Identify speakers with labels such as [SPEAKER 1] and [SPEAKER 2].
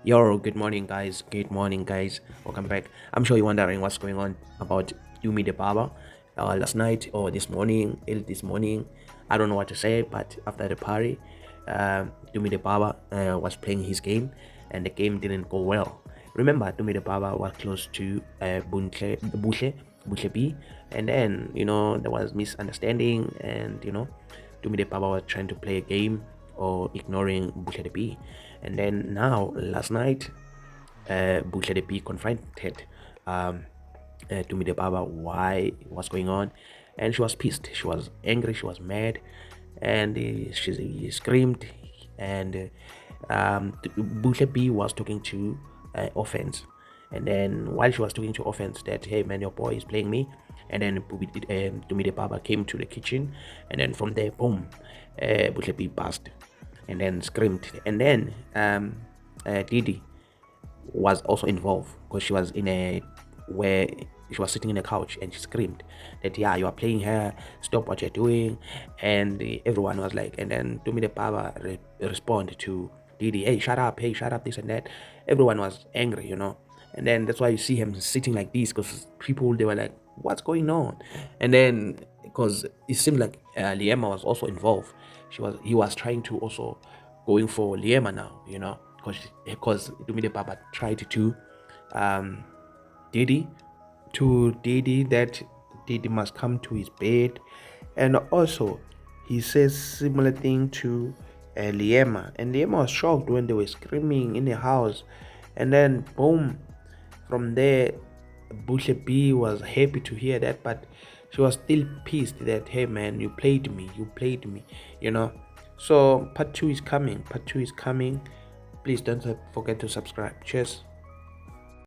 [SPEAKER 1] Yo, good morning, guys. Good morning, guys. Welcome back. I'm sure you're wondering what's going on about Tumi the Barber. Last night or this morning, early this morning, I don't know what to say, but after the party, Tumi the Barber was playing his game, and the game didn't go well. Remember, Tumi the Barber was close to Buhle B, and then there was misunderstanding, and Tumi the Barber was trying to play a game or ignoring Buhle the B. And then now, last night, Buhle the B confronted um, Tumi the Baba what's going on, and she was pissed. She was angry. She was mad, and she screamed. And Buhle B was talking to Offense, and then while she was talking to Offense, that hey man, your boy is playing me, and then Tumi the Baba came to the kitchen, and then from there, boom, Buhle B burst and then screamed, and then Didi was also involved because she was in a where she was sitting in a couch and she screamed that yeah, you are playing her, stop what you're doing. And everyone was like, and then Tumi the Baba responded to Didi, hey shut up, this and that. Everyone was angry, and then that's why you see him sitting like this, because people, they were like, what's going on? And then because it seemed like Liema was also involved. He was trying to also going for Liema now, because Tumi the Baba tried to um Didi Didi that Didi must come to his bed, and also he says similar thing to Liema, and Liema was shocked when they were screaming in the house, and then boom, from there, Buhle B was happy to hear that, but she was still pissed that hey man, you played me, you know. So part two is coming. Please don't forget to subscribe. Cheers.